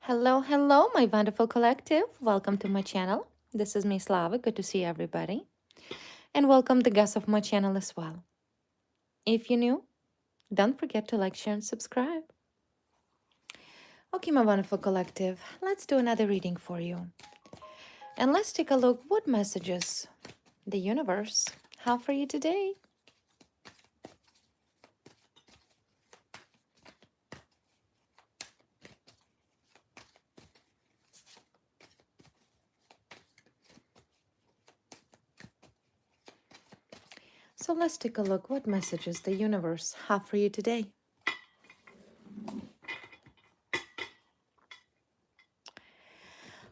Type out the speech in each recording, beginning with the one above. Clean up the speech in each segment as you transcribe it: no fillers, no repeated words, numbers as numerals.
Hello, hello, my wonderful collective. Welcome to my channel. This is me, Slava. Good to see everybody. And welcome the guests of my channel as well. If you're new, don't forget to like, share, and subscribe. Okay, my wonderful collective, let's do another reading for you. And let's take a look what messages the universe have for you today. So let's take a look what messages the universe have for you today.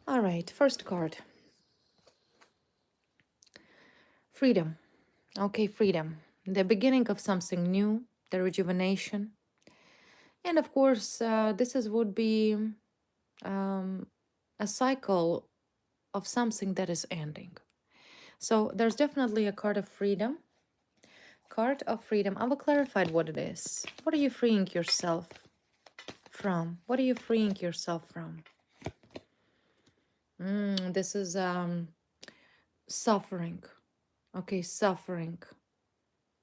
All right, first card. Freedom. Okay, freedom. The beginning of something new, the rejuvenation. And of course, would be a cycle of something that is ending. So there's definitely a card of freedom. Card of freedom. I will clarify what it is. What are you freeing yourself from? What are you freeing yourself from? This is suffering. Okay, suffering.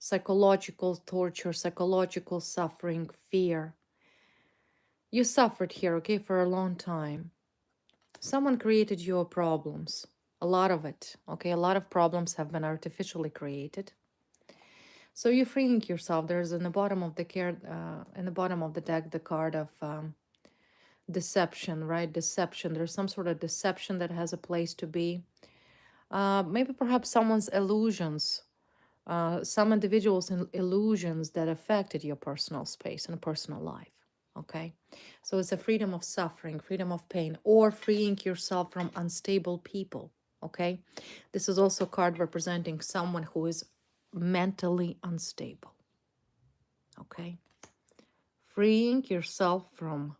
Psychological torture, psychological suffering, fear. You suffered here, okay, for a long time. Someone created your problems. A lot of it, okay? A lot of problems have been artificially created. So you're freeing yourself. There's in the bottom of the card, in the bottom of the deck, the card of deception, right? Deception. There's some sort of deception that has a place to be. Maybe perhaps someone's illusions, some individuals' illusions that affected your personal space and personal life. Okay, so it's a freedom of suffering, freedom of pain, or freeing yourself from unstable people. Okay, this is also a card representing someone who is mentally unstable. Okay, freeing yourself from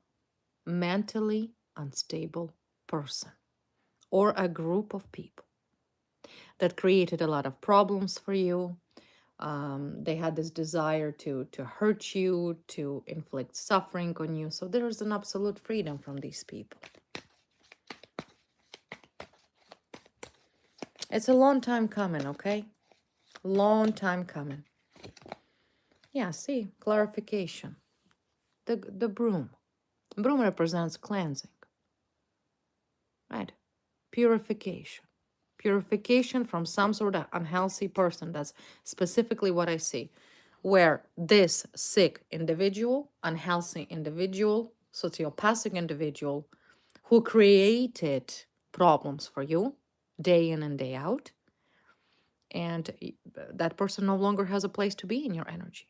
mentally unstable person or a group of people that created a lot of problems for you. They had this desire to hurt you, to inflict suffering on you. So there's an absolute freedom from these people. It's a long time coming, okay? Long time coming. Yeah, see, clarification. The broom. Broom represents cleansing, right? Purification. Purification from some sort of unhealthy person. That's specifically what I see. Where this sick individual, unhealthy individual, sociopathic individual who created problems for you day in and day out, and that person no longer has a place to be in your energy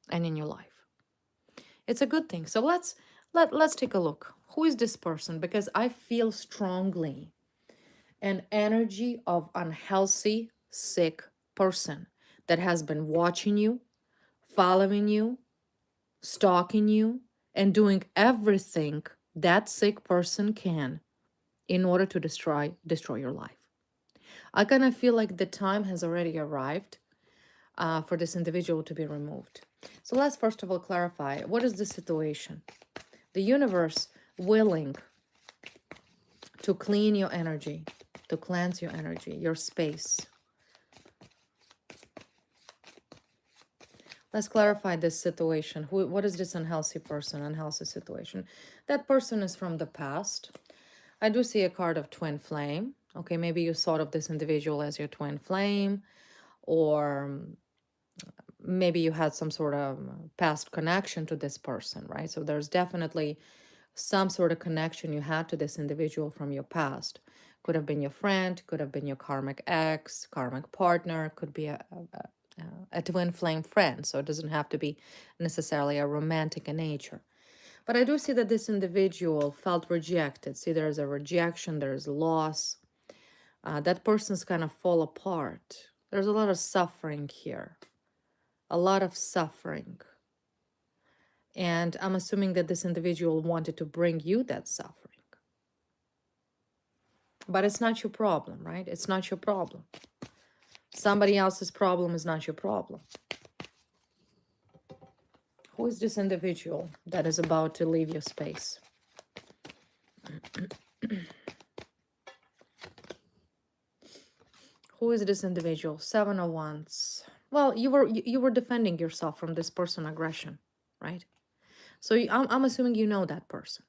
and in your life. It's a good thing. So let's take a look. Who is this person? Because I feel strongly an energy of unhealthy, sick person that has been watching you, following you, stalking you, and doing everything that sick person can in order to destroy your life. I kind of feel like the time has already arrived for this individual to be removed. So let's first of all clarify, what is the situation? The universe willing to clean your energy, to cleanse your energy, your space. Let's clarify this situation. What is this unhealthy person, unhealthy situation? That person is from the past. I do see a card of twin flame. Okay, maybe you thought of this individual as your twin flame, or maybe you had some sort of past connection to this person, right? So there's definitely some sort of connection you had to this individual from your past. Could have been your friend, could have been your karmic ex, karmic partner, could be a twin flame friend. So it doesn't have to be necessarily a romantic in nature. But I do see that this individual felt rejected. See, there's a rejection, there's loss. That person's kind of fall apart. There's a lot of suffering here. A lot of suffering. And I'm assuming that this individual wanted to bring you that suffering. But it's not your problem, right? It's not your problem. Somebody else's problem is not your problem. Who is this individual that is about to leave your space? Who is this individual? Seven of Wands. Well, you were defending yourself from this person aggression, right? So I'm assuming you know that person.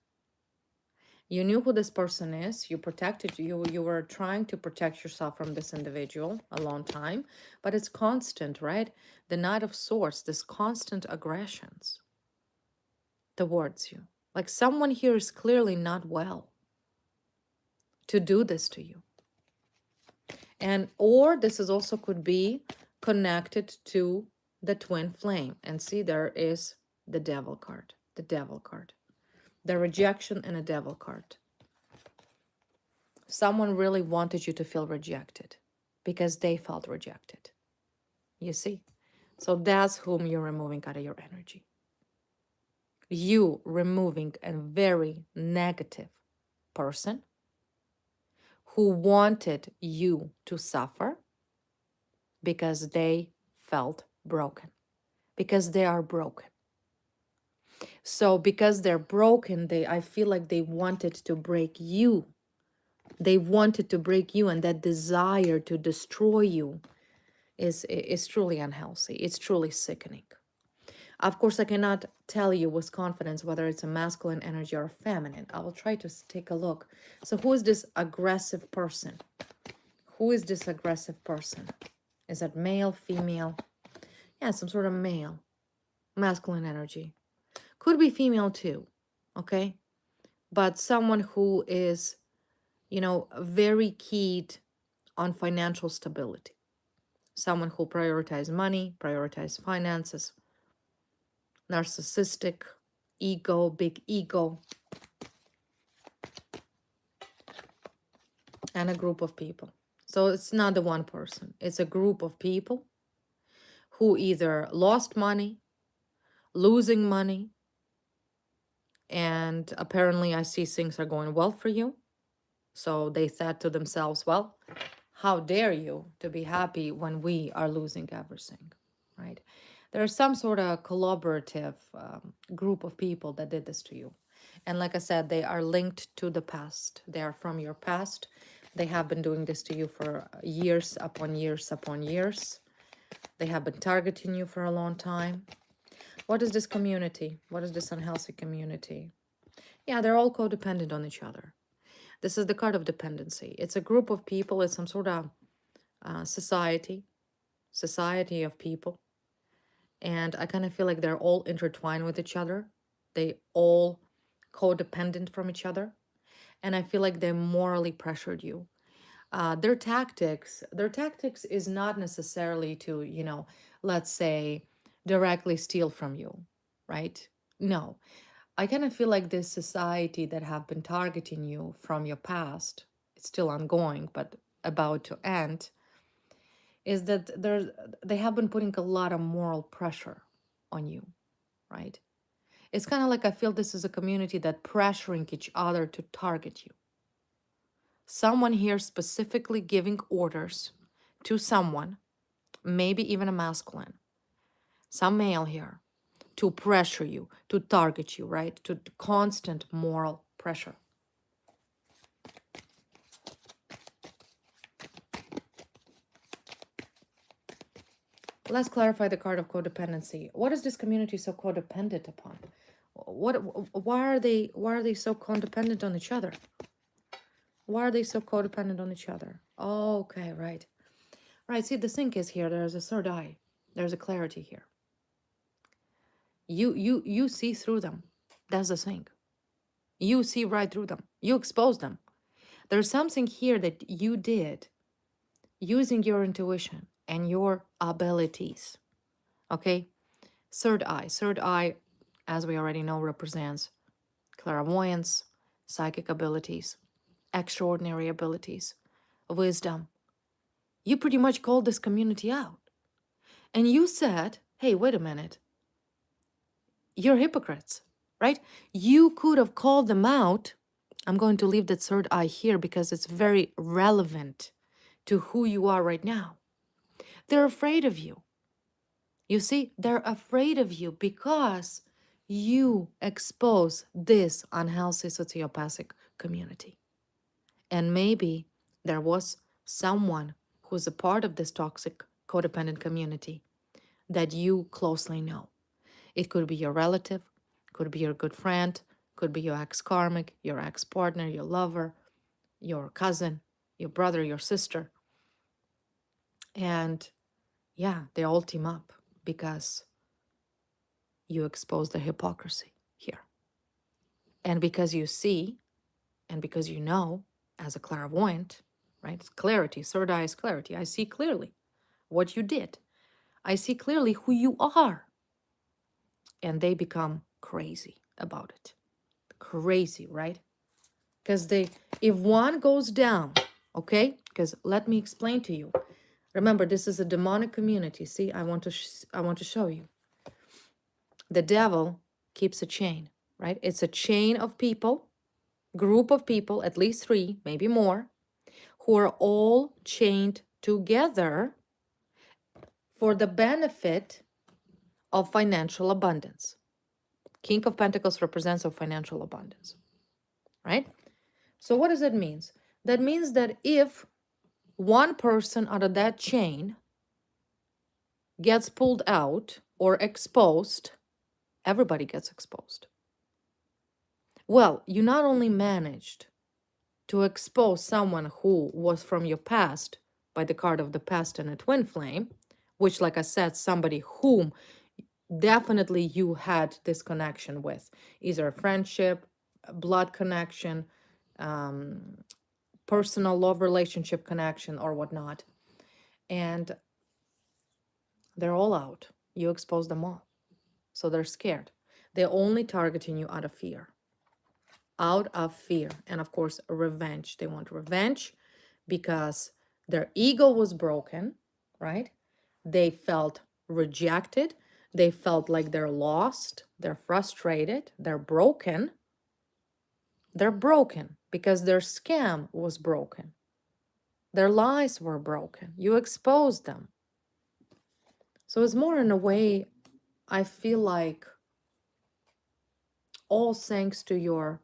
You knew who this person is. You protected you were trying to protect yourself from this individual a long time, but it's constant, right? The Knight of Swords, this constant aggressions towards you. Like someone here is clearly not well to do this to you. And or this is also could be connected to the twin flame. And see, there is the Devil card, the Devil card, the rejection and a Devil card. Someone really wanted you to feel rejected because they felt rejected. You see? So that's whom you're removing out of your energy. You removing a very negative person who wanted you to suffer because they felt broken, because they are broken. So because they're broken, I feel like they wanted to break you. They wanted to break you, and that desire to destroy you is truly unhealthy. It's truly sickening. Of course, I cannot tell you with confidence whether it's a masculine energy or feminine. I will try to take a look. So who is this aggressive person? Who is this aggressive person? Is that male, female? Yeah, some sort of male. Masculine energy. Could be female too, okay? But someone who is, very keyed on financial stability. Someone who prioritizes money, prioritizes finances, narcissistic, ego, big ego, and a group of people. So it's not the one person. It's a group of people who either lost money, losing money, and apparently I see things are going well for you. So they said to themselves, well, how dare you to be happy when we are losing everything, right? There's some sort of collaborative group of people that did this to you. And like I said, they are linked to the past. They are from your past. They have been doing this to you for years upon years upon years. They have been targeting you for a long time. What is this community? What is this unhealthy community? Yeah, they're all codependent on each other. This is the card of dependency. It's a group of people. It's some sort of society of people. And I kind of feel like they're all intertwined with each other. They all codependent from each other. And I feel like they morally pressured you. Their tactics is not necessarily to, let's say, directly steal from you, right? No. I kind of feel like this society that have been targeting you from your past, it's still ongoing, but about to end, is that they have been putting a lot of moral pressure on you, right? It's kind of like I feel this is a community that pressuring each other to target you. Someone here specifically giving orders to someone, maybe even a masculine, some male here, to pressure you, to target you, right? To constant moral pressure. Let's clarify the card of codependency. What is this community so codependent upon? Why are they so codependent on each other? Why are they so codependent on each other? Oh, okay, right. Right, see, the thing is here, there's a third eye. There's a clarity here. You see through them. That's the thing. You see right through them. You expose them. There's something here that you did using your intuition and your abilities. Okay? Third eye, as we already know, represents clairvoyance, psychic abilities, extraordinary abilities, wisdom. You pretty much called this community out. And you said, hey, wait a minute. You're hypocrites, right? You could have called them out. I'm going to leave that third eye here because it's very relevant to who you are right now. They're afraid of you. You see, they're afraid of you because you expose this unhealthy sociopathic community. And maybe there was someone who's a part of this toxic codependent community that you closely know. It could be your relative, could be your good friend, could be your ex-karmic, your ex-partner, your lover, your cousin, your brother, your sister. And yeah, they all team up because you expose the hypocrisy here. And because you see, and because you know, as a clairvoyant, right? It's clarity, third eye is clarity. I see clearly what you did. I see clearly who you are. And they become crazy about it. Crazy, right? Because if one goes down, okay? Because let me explain to you. Remember, this is a demonic community. See, I want to show you. The devil keeps a chain, right? It's a chain of people, group of people, at least 3, maybe more, who are all chained together for the benefit of financial abundance. King of Pentacles represents of financial abundance, right? So what does that mean? That means that if one person out of that chain gets pulled out or exposed, everybody gets exposed. Well, you not only managed to expose someone who was from your past by the card of the past and a twin flame, which, like I said, somebody whom definitely you had this connection with, either a friendship, a blood connection, personal love relationship connection, or whatnot. And they're all out. You expose them all. So they're scared. They're only targeting you out of fear. Out of fear. And of course, revenge. They want revenge because their ego was broken, right? They felt rejected. They felt like they're lost. They're frustrated. They're broken. They're broken because their scam was broken. Their lies were broken. You exposed them. So it's more in a way, I feel like all thanks to your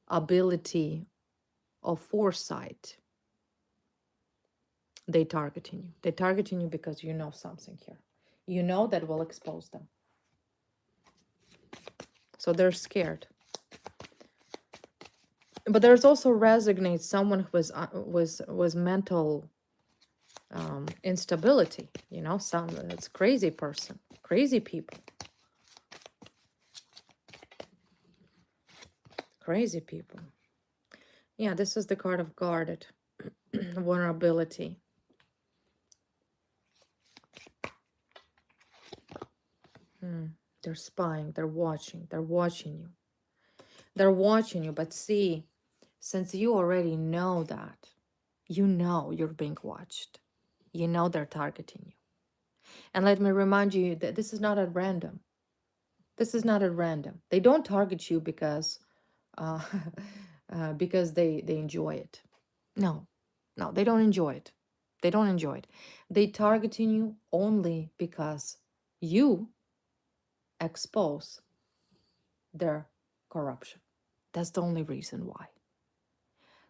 ability of foresight, they targeting you. They targeting you because you know something here. You know that will expose them. So they're scared. But there's also resonates someone who was mental instability. You know, it's crazy person, crazy people, crazy people. Yeah, this is the card of guarded vulnerability. They're spying, they're watching you. They're watching you, but see, since you already know that, you know you're being watched. You know they're targeting you. And let me remind you that this is not at random. This is not at random. They don't target you because because they enjoy it. No, they don't enjoy it. They don't enjoy it. They targeting you only because you expose their corruption. That's the only reason why.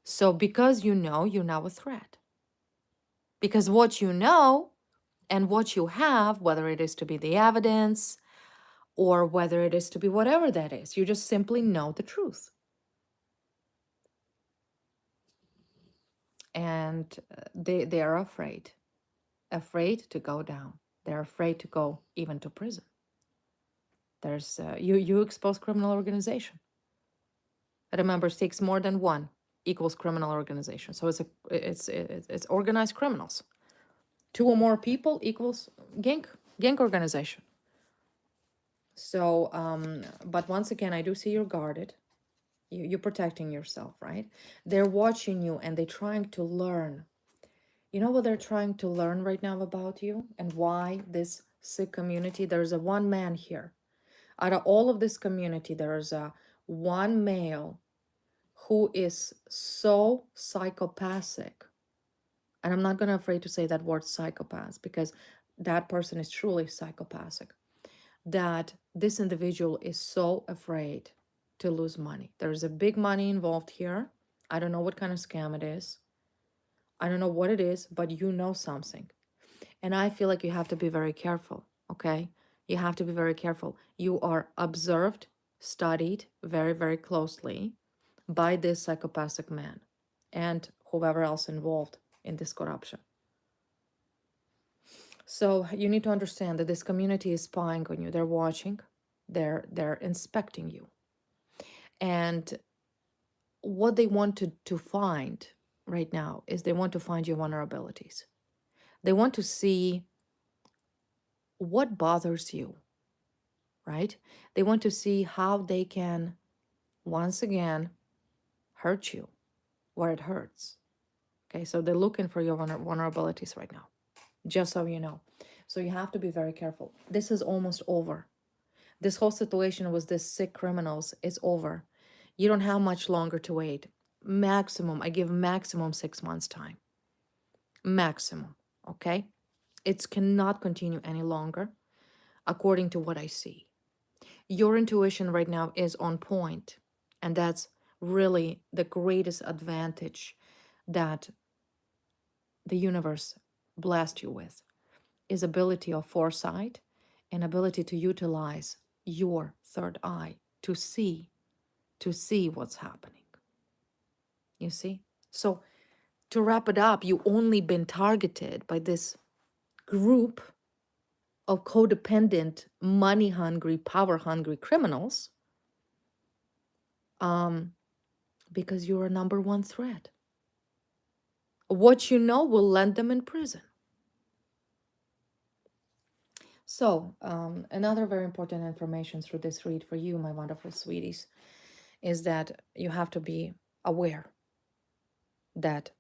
So because you know, you're now a threat. Because what you know and what you have, whether it is to be the evidence or whether it is to be whatever that is, you just simply know the truth. And they are afraid to go down. They're afraid to go even to prison. There's you expose criminal organization. Remember, it takes more than one equals criminal organization. So it's organized criminals. 2 or more people equals gang organization. So, but once again, I do see you're guarded. You're protecting yourself, right? They're watching you and they're trying to learn. You know what they're trying to learn right now about you and why this sick community? There's a one man here. Out of all of this community, there is a one male who is so psychopathic. And I'm not going to afraid to say that word psychopath because that person is truly psychopathic. That this individual is so afraid to lose money. There's a big money involved here. I don't know what kind of scam it is. I don't know what it is, but you know something. And I feel like you have to be very careful, okay? You have to be very careful. You are observed, studied very, very closely by this psychopathic man and whoever else involved in this corruption. So you need to understand that this community is spying on you. They're watching, they're inspecting you. And what they want to find right now is they want to find your vulnerabilities. They want to see what bothers you, right? They want to see how they can once again hurt you where it hurts. Okay, so they're looking for your vulnerabilities right now, just so you know. So you have to be very careful. This is almost over. This whole situation with these sick criminals is over. You don't have much longer to wait. Maximum, I give maximum 6 months time. Maximum, okay? It cannot continue any longer, according to what I see. Your intuition right now is on point, and that's really the greatest advantage that the universe blessed you with, is ability of foresight and ability to utilize your third eye to see what's happening. You see? So to wrap it up, you only been targeted by this group of codependent, money-hungry, power-hungry criminals because you're a number one threat. What you know will land them in prison. So another very important information through this read for you, my wonderful sweeties, is that you have to be aware that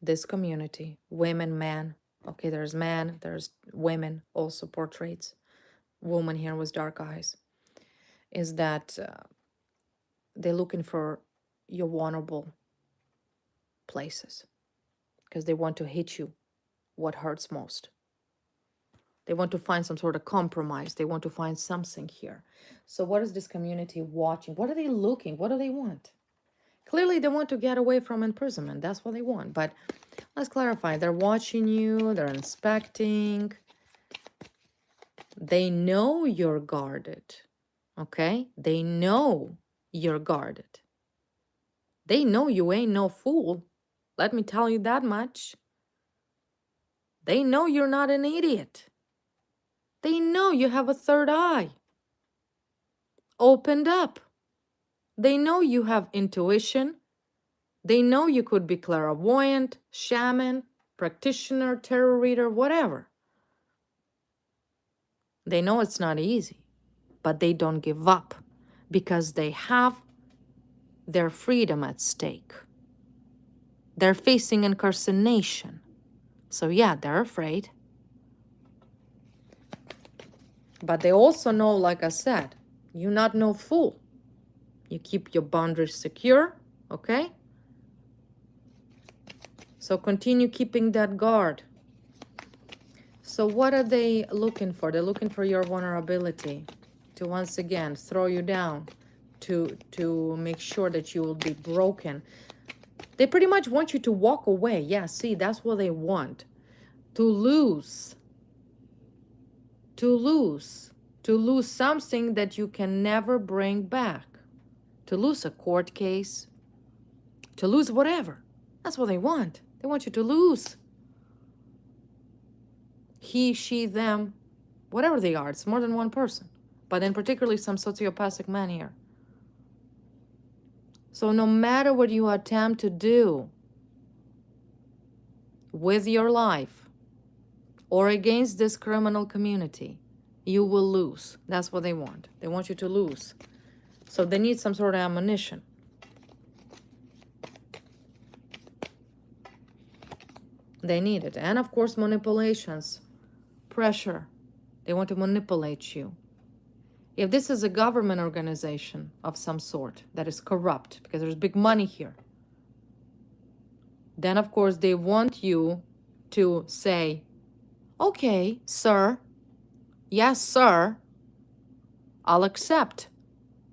this community, women, men, okay, there's men, there's women, also portraits, woman here with dark eyes, is that they're looking for your vulnerable places because they want to hit you what hurts most. They want to find some sort of compromise. They want to find something here. So what is this community watching? What are they looking? What do they want? Clearly, they want to get away from imprisonment. That's what they want. But let's clarify. They're watching you. They're inspecting. They know you're guarded. Okay? They know you're guarded. They know you ain't no fool. Let me tell you that much. They know you're not an idiot. They know you have a third eye opened up. They know you have intuition. They know you could be clairvoyant, shaman, practitioner, tarot reader, whatever. They know it's not easy, but they don't give up because they have their freedom at stake. They're facing incarceration. So yeah, they're afraid. But they also know, like I said, you're not no fool. You keep your boundaries secure, okay? So continue keeping that guard. So what are they looking for? They're looking for your vulnerability to once again throw you down, to make sure that you will be broken. They pretty much want you to walk away. Yeah, see, that's what they want. To lose something that you can never bring back, to lose a court case, to lose whatever. That's what they want. They want you to lose. He, she, them, whatever they are. It's more than one person, but in particularly some sociopathic man here. So no matter what you attempt to do with your life or against this criminal community, you will lose. That's what they want. They want you to lose. So they need some sort of ammunition. They need it. And of course, manipulations, pressure. They want to manipulate you. If this is a government organization of some sort that is corrupt, because there's big money here, then of course they want you to say, okay, sir, yes, sir, I'll accept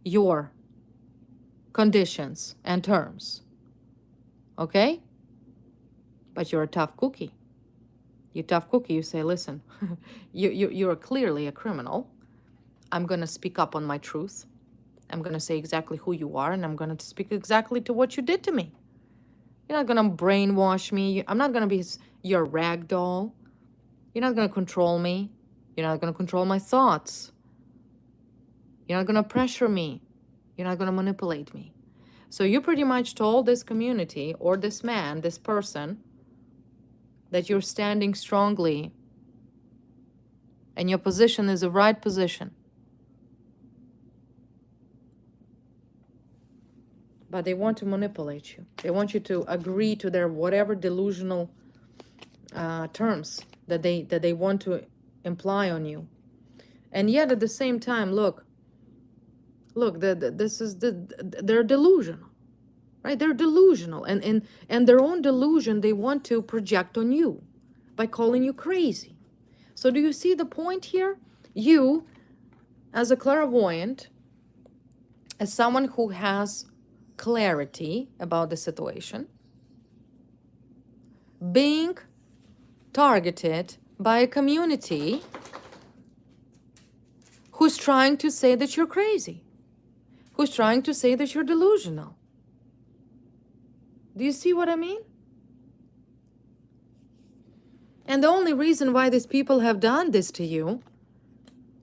your conditions and terms. Okay? But you're a tough cookie. You tough cookie, you say, listen, you're clearly a criminal. I'm going to speak up on my truth. I'm going to say exactly who you are, and I'm going to speak exactly to what you did to me. You're not going to brainwash me. I'm not going to be your rag doll. You're not going to control me. You're not going to control my thoughts. You're not going to pressure me. You're not going to manipulate me. So you pretty much told this community or this man, this person, that you're standing strongly and your position is the right position. But they want to manipulate you. They want you to agree to their whatever delusional terms that they want to imply on you. And yet at the same time, look, they're delusional, right? They're delusional, and their own delusion they want to project on you by calling you crazy. So do you see the point here? You, as a clairvoyant, as someone who has clarity about the situation, being targeted by a community who's trying to say that you're crazy, who's trying to say that you're delusional. Do you see what I mean? And the only reason why these people have done this to you,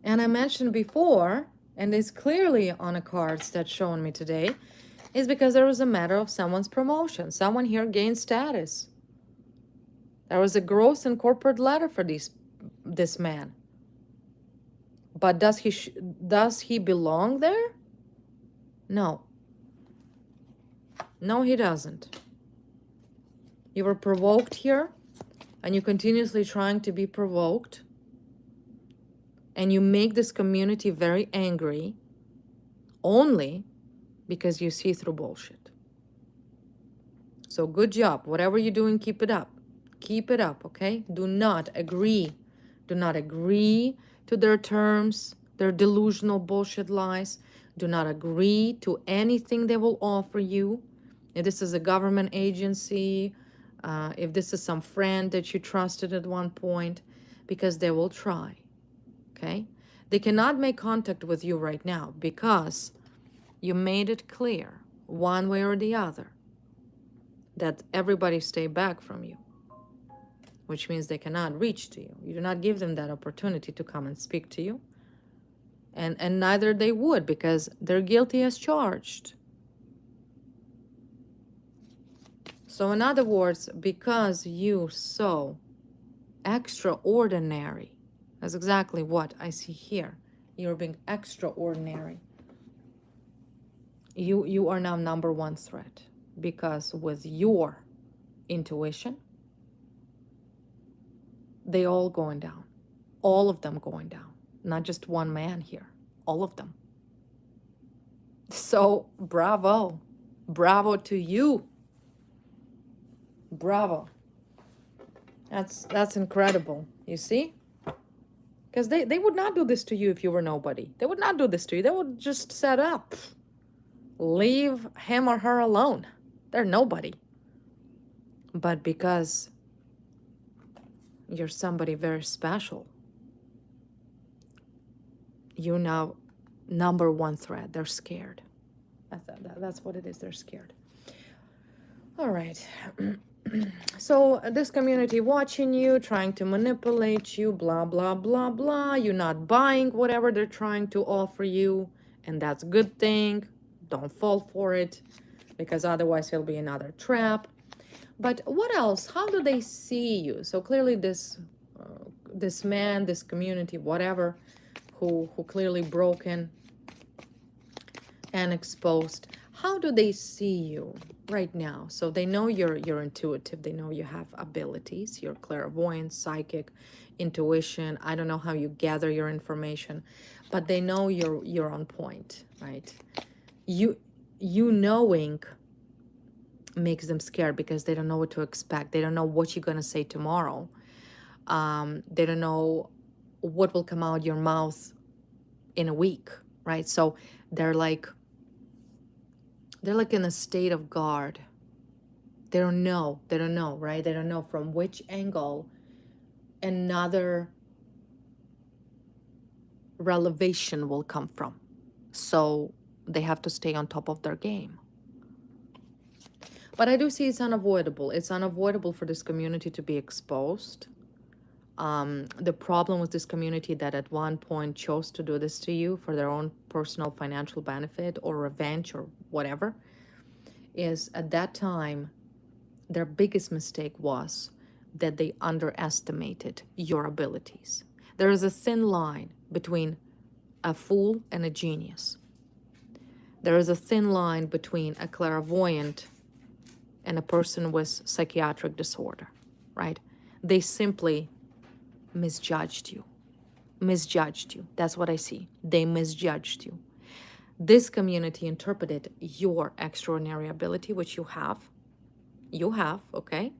and I mentioned before, and it's clearly on the cards that's shown me today, is because there was a matter of someone's promotion. Someone here gained status. There was a gross and corporate letter for this man. But does he belong there? No. No, he doesn't. You were provoked here, and you're continuously trying to be provoked, and you make this community very angry only because you see through bullshit. So good job. Whatever you're doing, keep it up. Keep it up, okay? Do not agree. Do not agree to their terms, their delusional bullshit lies. Do not agree to anything they will offer you. If this is a government agency, if this is some friend that you trusted at one point, because they will try, okay? They cannot make contact with you right now because you made it clear, one way or the other, that everybody stay back from you, which means they cannot reach to you. You do not give them that opportunity to come and speak to you. And neither they would, because they're guilty as charged. So in other words, because you so extraordinary, that's exactly what I see here. You're being extraordinary. You are now number one threat, because with your intuition, they all going down. All of them going down. Not just one man here. All of them. So bravo. Bravo to you. Bravo. That's incredible. You see? Because they would not do this to you if you were nobody. They would not do this to you. They would just set up. Leave him or her alone. They're nobody. But because you're somebody very special, you're now number one threat. They're scared. That's what it is. They're scared. All right. So this community watching you, trying to manipulate you, blah, blah, blah, blah. You're not buying whatever they're trying to offer you. And that's a good thing. Don't fall for it, because otherwise it'll be another trap. But what else? How do they see you? So clearly this man, this community, whatever, who clearly broken and exposed, how do they see you right now? So they know you're intuitive. They know you have abilities. You're clairvoyant, psychic, intuition. I don't know how you gather your information, but they know you're on point, right? You knowing makes them scared, because they don't know what to expect. They don't know what you're gonna say tomorrow. They don't know what will come out your mouth in a week, right? So they're like They're like in a state of guard. They don't know, right? They don't know from which angle another revelation will come from. So they have to stay on top of their game. But I do see it's unavoidable. It's unavoidable for this community to be exposed. The problem with this community that at one point chose to do this to you for their own personal financial benefit or revenge or whatever is at that time, their biggest mistake was that they underestimated your abilities. There is a thin line between a fool and a genius. There is a thin line between a clairvoyant and a person with psychiatric disorder, right? They simply misjudged you. Misjudged you. That's what I see. They misjudged you. This community interpreted your extraordinary ability, which you have, okay,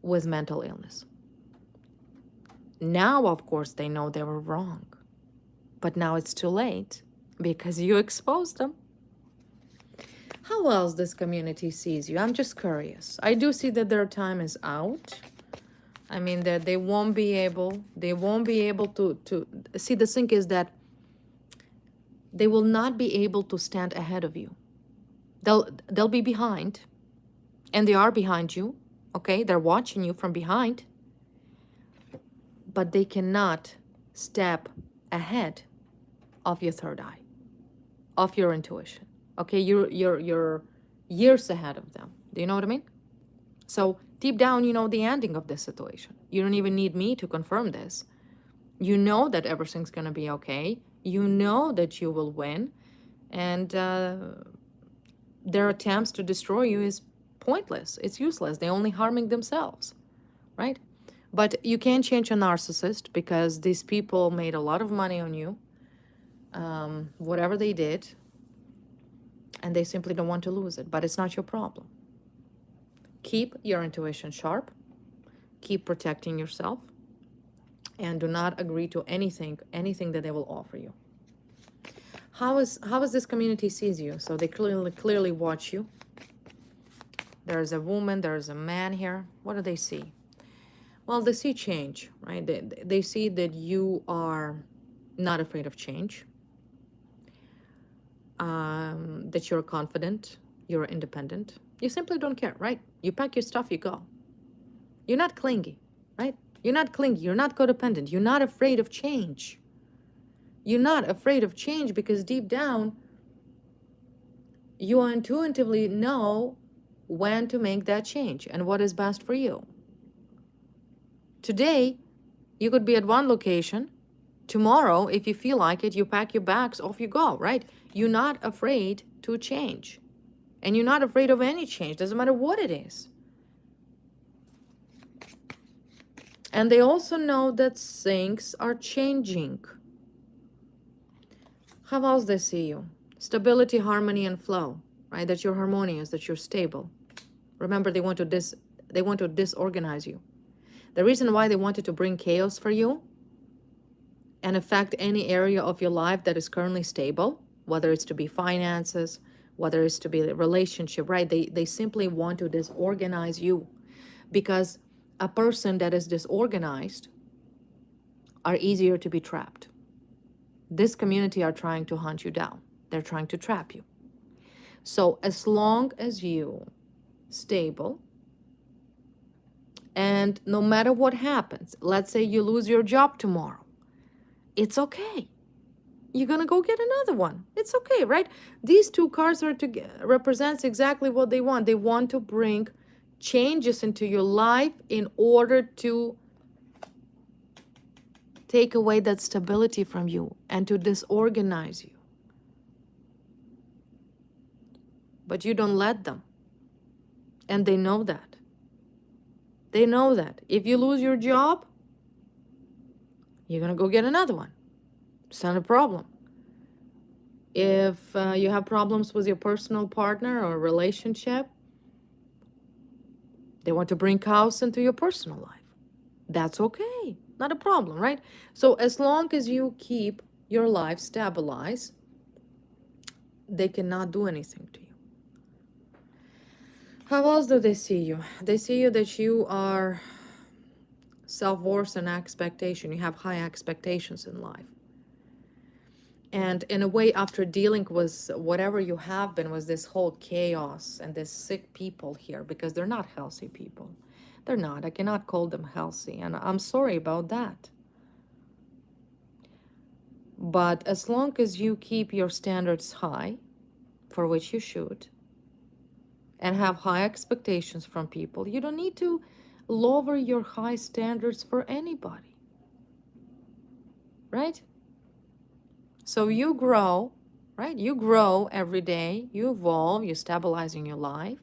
with mental illness. Now, of course, they know they were wrong. But now it's too late because you exposed them. How else this community sees you? I'm just curious. I do see that their time is out. I mean, that they won't be able to see. The thing is that they will not be able to stand ahead of you. They'll be behind, and they are behind you, okay? They're watching you from behind, but they cannot step ahead of your third eye, of your intuition, okay? You're years ahead of them. Do you know what I mean? So deep down, you know the ending of this situation. You don't even need me to confirm this. You know that everything's going to be okay. You know that you will win. And their attempts to destroy you is pointless. It's useless. They're only harming themselves, right? But you can't change a narcissist because these people made a lot of money on you, whatever they did, and they simply don't want to lose it. But it's not your problem. Keep your intuition sharp. Keep protecting yourself. And do not agree to anything that they will offer you. How is this community sees you? So they clearly watch you. There's a woman, there's a man here. What do they see? Well, they see change, right? They see that you are not afraid of change, that you're confident, you're independent. You simply don't care, right? You pack your stuff, you go. You're not clingy, right? You're not clingy, you're not codependent, you're not afraid of change. You're not afraid of change because deep down, you intuitively know when to make that change and what is best for you. Today, you could be at one location. Tomorrow, if you feel like it, you pack your bags, off you go, right? You're not afraid to change. And you're not afraid of any change, doesn't matter what it is. And they also know that things are changing. How else they see you? Stability, harmony, and flow, right? That you're harmonious, that you're stable. Remember, they want to disorganize you. The reason why they wanted to bring chaos for you and affect any area of your life that is currently stable, whether it's to be finances, whether it's to be a relationship, right? They simply want to disorganize you because a person that is disorganized are easier to be trapped. This community are trying to hunt you down. They're trying to trap you. So as long as you stable, and no matter what happens, let's say you lose your job tomorrow, it's okay. You're gonna go get another one. It's okay, right? These two cards are represents exactly what they want. They want to bring changes into your life in order to take away that stability from you and to disorganize you. But you don't let them. And they know that. They know that. If you lose your job, you're going to go get another one. It's not a problem. If you have problems with your personal partner or relationship, they want to bring chaos into your personal life. That's okay. Not a problem, right? So as long as you keep your life stabilized, they cannot do anything to you. How else do they see you? They see you that you are self-worth and expectation. You have high expectations in life. And in a way, after dealing with whatever you have been, with this whole chaos and this sick people here, because they're not healthy people. They're not. I cannot call them healthy. And I'm sorry about that. But as long as you keep your standards high, for which you should, and have high expectations from people, you don't need to lower your high standards for anybody. Right? So you grow, right? You grow every day, you evolve, you stabilize in your life,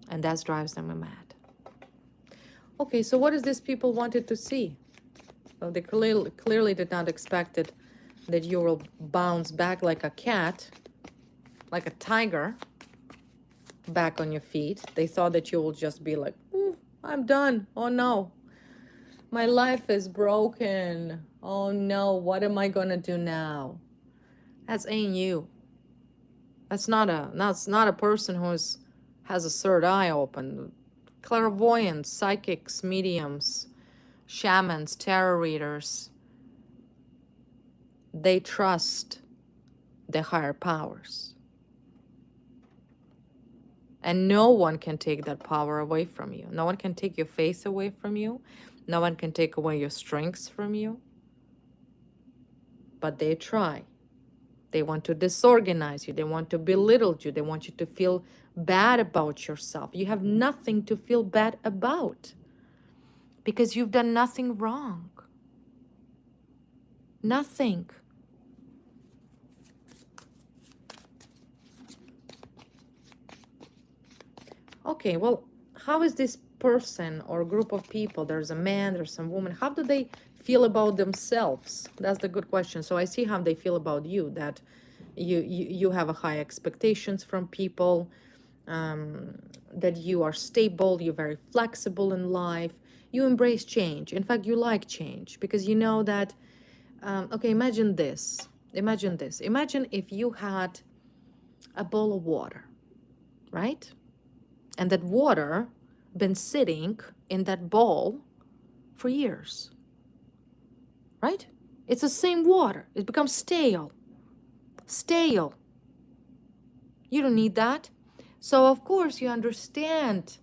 and that drives them mad. Okay, so what is this people wanted to see? Well, they clearly did not expect it, that you will bounce back like a cat, like a tiger, back on your feet. They thought that you will just be like, I'm done. Oh no, my life is broken. Oh no, what am I gonna do now? That's ain't you. That's not a person who has a third eye open. Clairvoyants, psychics, mediums, shamans, tarot readers, they trust the higher powers. And no one can take that power away from you. No one can take your faith away from you. No one can take away your strengths from you. But they try. They want to disorganize you. They want to belittle you. They want you to feel bad about yourself. You have nothing to feel bad about because you've done nothing wrong. Nothing. Okay, well, how is this person or group of people, there's a man, there's some woman, how do they feel about themselves? That's the good question. So I see how they feel about you, that you have a high expectations from people, that you are stable, you're very flexible in life, you embrace change. In fact, you like change because you know that, okay, imagine this. Imagine if you had a bowl of water, right? And that water been sitting in that bowl for years, right? It's the same water. It becomes stale. Stale. You don't need that. So of course you understand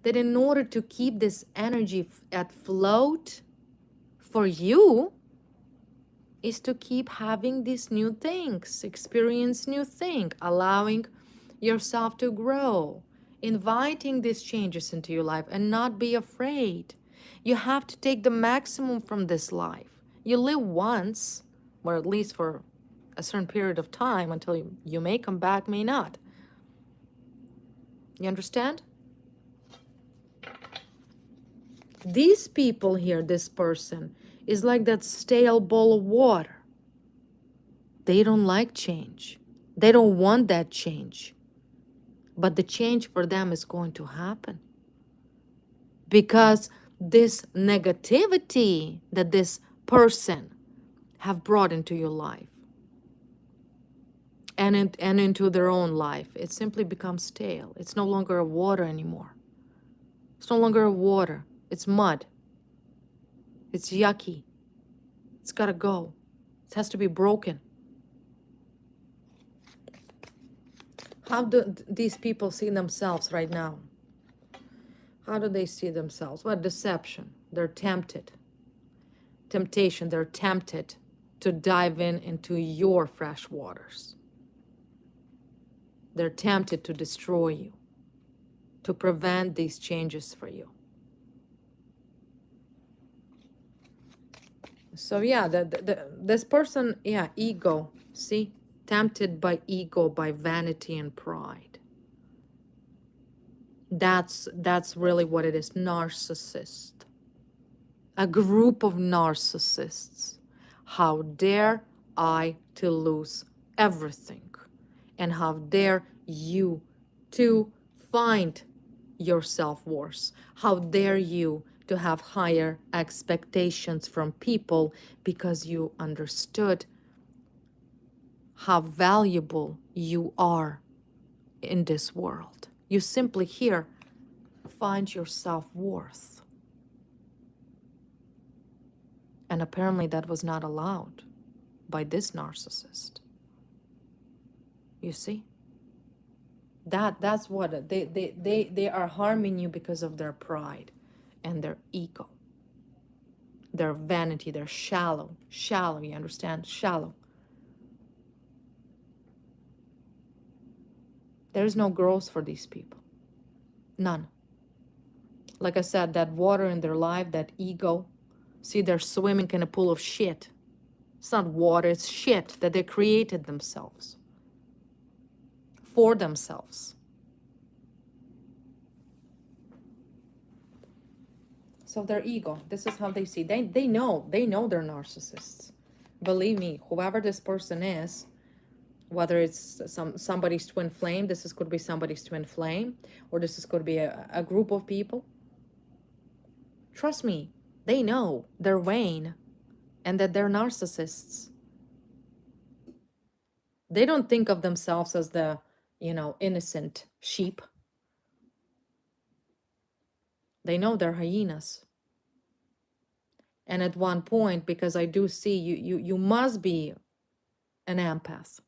that in order to keep this energy at float for you is to keep having these new things, experience new things, allowing yourself to grow, inviting these changes into your life and not be afraid. You have to take the maximum from this life. You live once, or at least for a certain period of time until you may come back, may not. You understand? These people here, this person, is like that stale bowl of water. They don't like change. They don't want that change. But the change for them is going to happen. Because this negativity that this person have brought into your life and into their own life, it simply becomes stale. It's no longer a water anymore. It's no longer a water. It's mud. It's yucky. It's got to go. It has to be broken. How do these people see themselves right now? How do they see themselves? What deception? They're tempted. Temptation, they're tempted to dive into your fresh waters. They're tempted to destroy you, to prevent these changes for you. So yeah, this person, yeah, ego, see? Tempted by ego, by vanity and pride. That's really what it is, narcissist. A group of narcissists. How dare I to lose everything? And how dare you to find your self-worth? How dare you to have higher expectations from people because you understood how valuable you are in this world. You simply here find your self-worth. And apparently that was not allowed by this narcissist. You see? That's what they are harming you because of their pride and their ego, their vanity. They're shallow, you understand? Shallow. There is no growth for these people, none. Like I said, that water in their life, that ego, see, they're swimming in a pool of shit. It's not water, it's shit that they created themselves, for themselves. So their ego, this is how they see. They know they're narcissists. Believe me, whoever this person is, whether it's somebody's twin flame, could be somebody's twin flame, or could be a group of people. Trust me, they know they're vain and that they're narcissists. They don't think of themselves as the, innocent sheep. They know they're hyenas. And at one point, because I do see you must be an empath.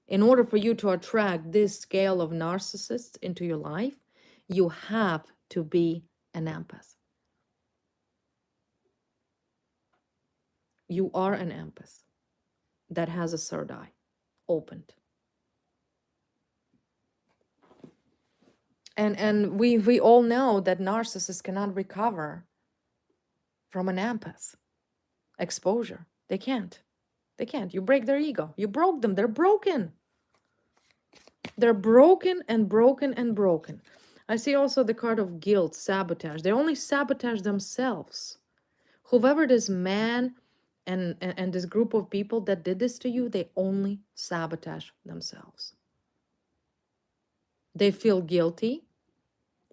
In order for you to attract this scale of narcissists into your life, you have to be an empath. You are an empath that has a third eye opened. And we all know that narcissists cannot recover from an empath exposure. They can't. You break their ego. You broke them. They're broken. They're broken and broken and broken. I see also the card of guilt, sabotage. They only sabotage themselves. Whoever this man and this group of people that did this to you, they only sabotage themselves. They feel guilty,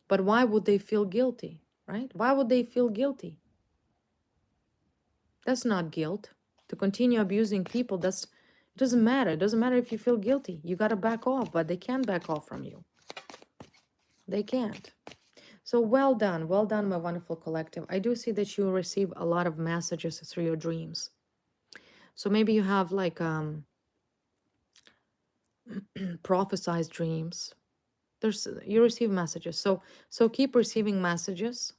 but why would they feel guilty, right? Why would they feel guilty? That's not guilt. To continue abusing people, it doesn't matter. It doesn't matter if you feel guilty. You got to back off, but they can't back off from you. They can't. So well done, my wonderful collective. I do see that you receive a lot of messages through your dreams. So maybe you have like prophesized dreams. You receive messages. So keep receiving messages.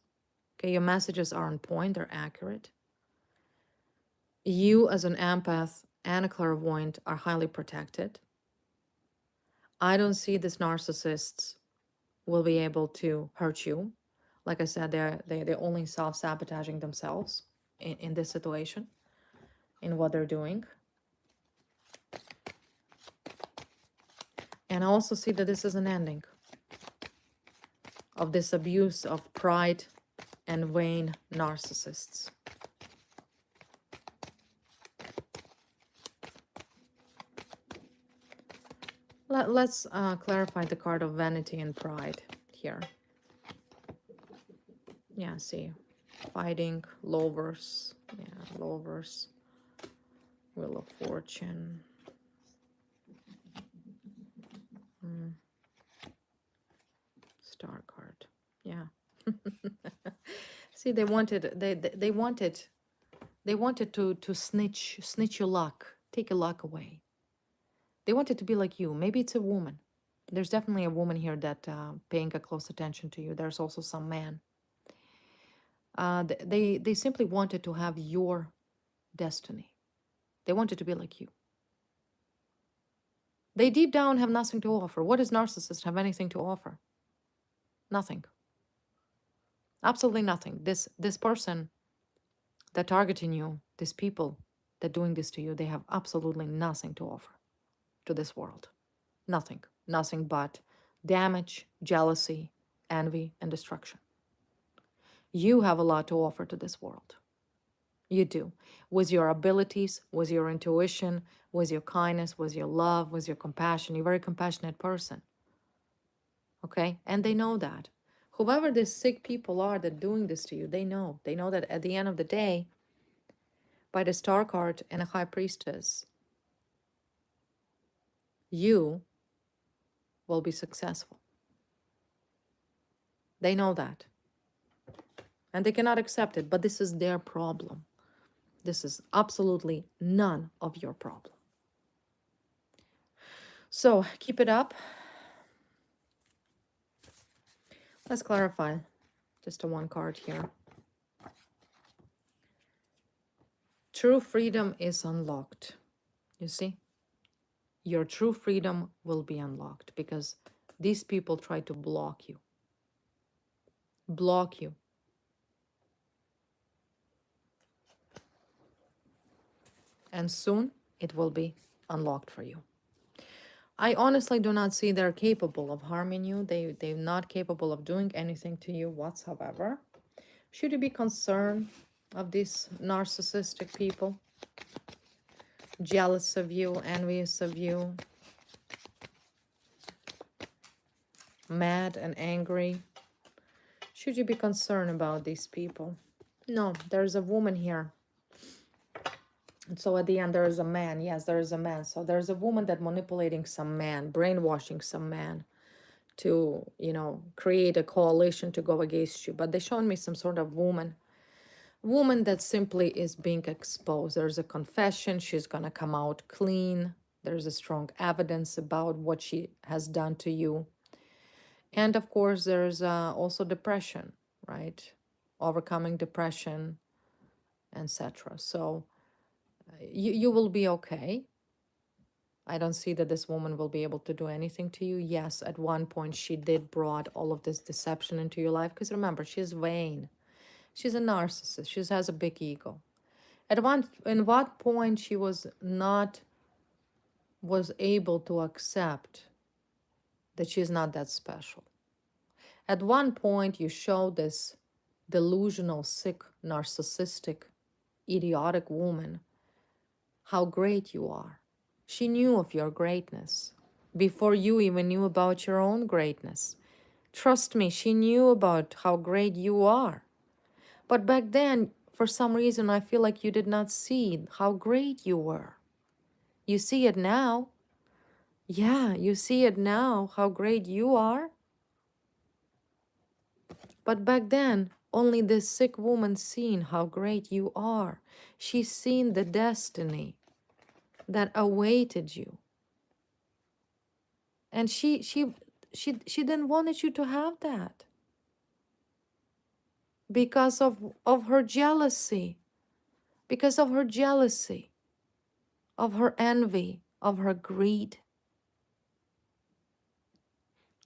Okay, your messages are on point, they're accurate. You as an empath and a clairvoyant are highly protected. I don't see these narcissists will be able to hurt you. Like I said, they're only self-sabotaging themselves in this situation, in what they're doing. And I also see that this is an ending of this abuse of pride and vain narcissists. Let's clarify the card of vanity and pride here. Yeah, see, fighting, lovers, yeah, lovers, Wheel of Fortune. Star card, yeah. See, they wanted to snitch your luck, take your luck away. They wanted to be like you. Maybe it's a woman. There's definitely a woman here that paying a close attention to you. There's also some man. They simply wanted to have your destiny. They wanted to be like you. They deep down have nothing to offer. What does narcissist have anything to offer? Nothing. Absolutely nothing. This person that targeting you, these people that doing this to you, they have absolutely nothing to offer to this world. Nothing. Nothing but damage, jealousy, envy, and destruction. You have a lot to offer to this world. You do. With your abilities, with your intuition, with your kindness, with your love, with your compassion. You're a very compassionate person. Okay? And they know that. Whoever these sick people are that doing this to you, they know. They know that at the end of the day, by the Star card and a High Priestess, you will be successful. They know that. And they cannot accept it, but this is their problem. This is absolutely none of your problem. So keep it up. Let's clarify just a one card here. True freedom is unlocked. You see? Your true freedom will be unlocked because these people try to block you. Block you. And soon it will be unlocked for you. I honestly do not see they're capable of harming you. They're not capable of doing anything to you whatsoever. Should you be concerned of these narcissistic people? Jealous of you, envious of you, mad and angry? Should you be concerned about these people? No, there's a woman here. And so at the end, there is a man. Yes, there is a man. So there's a woman that manipulating some man, brainwashing some man to, you know, create a coalition to go against you. But they showed me some sort of woman that simply is being exposed. There's a confession. She's going to come out clean. There's a strong evidence about what she has done to you. And of course, there's also depression, right? Overcoming depression, etc. So you will be okay. I don't see that this woman will be able to do anything to you. Yes, at one point she did brought all of this deception into your life. Because remember, she's vain. She's a narcissist. She has a big ego. In what point she was able to accept that she's not that special. At one point you show this delusional, sick, narcissistic, idiotic woman how great you are. She knew of your greatness before you even knew about your own greatness. Trust me, she knew about how great you are. But back then, for some reason, I feel like you did not see how great you were. You see it now. Yeah, you see it now, how great you are. But back then, only this sick woman seen how great you are. She's seen the destiny that awaited you. And she didn't want you to have that because of her jealousy, because of her jealousy, of her envy, of her greed.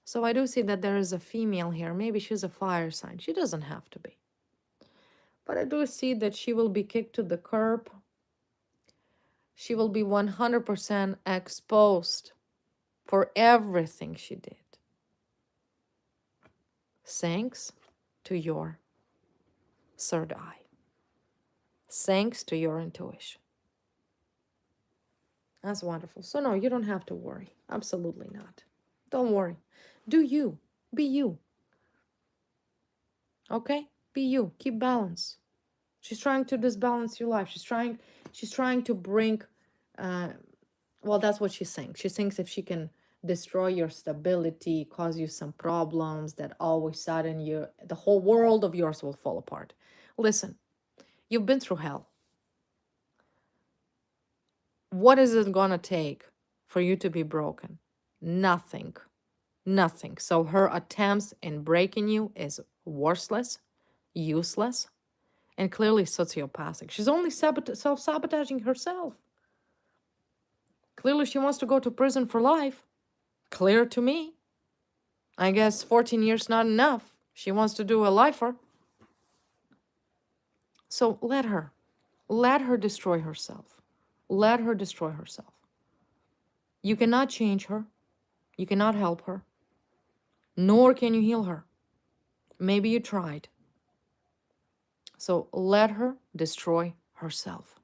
So I do see that there is a female here. Maybe she's a fire sign. She doesn't have to be. But I do see that she will be kicked to the curb. She will be 100% exposed for everything she did. Thanks to your third eye. Thanks to your intuition. That's wonderful. So no, you don't have to worry. Absolutely not. Don't worry. Do you. Be you. Okay? Be you. Keep balance. She's trying to disbalance your life. She's trying to bring, well, that's what she's saying. She thinks if she can destroy your stability, cause you some problems, that all of a sudden the whole world of yours will fall apart. Listen, you've been through hell. What is it gonna take for you to be broken? Nothing. Nothing. So her attempts in breaking you is worthless, useless, and clearly sociopathic. She's only self-sabotaging herself. Clearly she wants to go to prison for life. Clear to me. I guess 14 years not enough. She wants to do a lifer. So let her destroy herself. Let her destroy herself. You cannot change her. You cannot help her. Nor can you heal her. Maybe you tried. So let her destroy herself.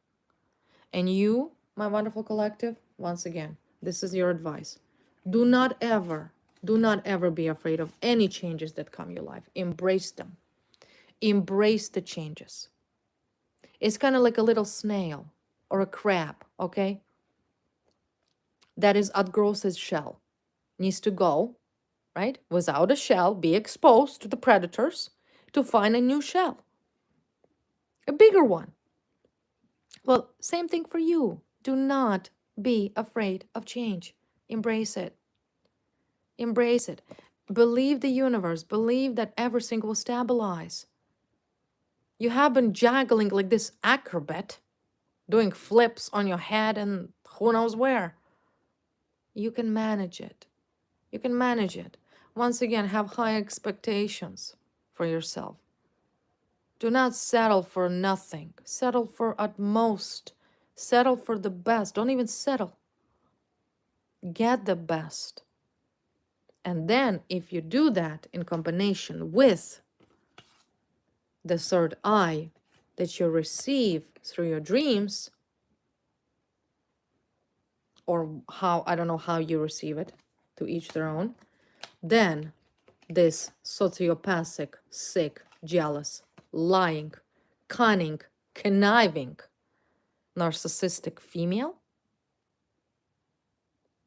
And you, my wonderful collective, once again, this is your advice. Do not ever be afraid of any changes that come in your life. Embrace them. Embrace the changes. It's kind of like a little snail or a crab, okay? that is outgrows its shell, needs to go, right? Without a shell, be exposed to the predators to find a new shell, a bigger one. Well, same thing for you. Do not be afraid of change. Embrace it. Embrace it. Believe the universe. Believe that everything will stabilize. You have been juggling like this acrobat, doing flips on your head and who knows where. You can manage it. You can manage it. Once again, have high expectations for yourself. Do not settle for nothing. Settle for at most. Settle for the best. Don't even settle. Get the best. And then, if you do that in combination with the third eye that you receive through your dreams, or how, I don't know how you receive it, to each their own, then this sociopathic, sick, jealous, lying, cunning, conniving, narcissistic female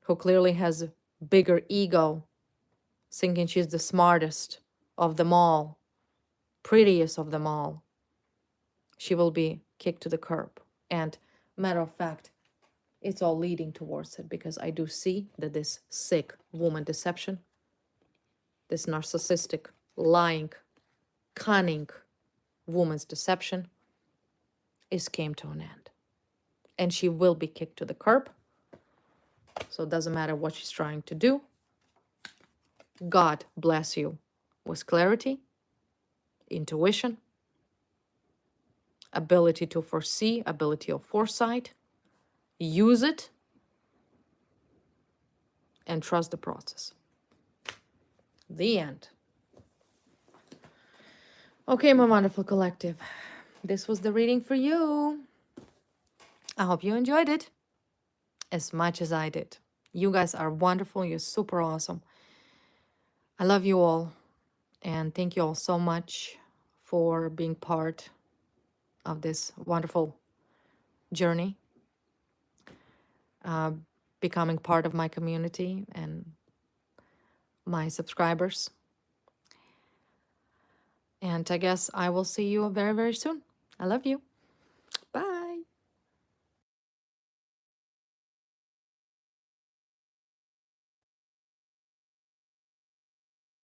who clearly has a bigger ego, thinking she's the smartest of them all, prettiest of them all, she will be kicked to the curb. And matter of fact, it's all leading towards it, because I do see that this sick woman deception, this narcissistic, lying, cunning woman's deception came to an end. And she will be kicked to the curb. So it doesn't matter what she's trying to do. God bless you with clarity, intuition, ability to foresee, ability of foresight. Use it and trust the process. The end. Okay, my wonderful collective. This was the reading for you. I hope you enjoyed it as much as I did. You guys are wonderful. You're super awesome. I love you all. And thank you all so much for being part of this wonderful journey, becoming part of my community and my subscribers. And I guess I will see you very, very soon. I love you.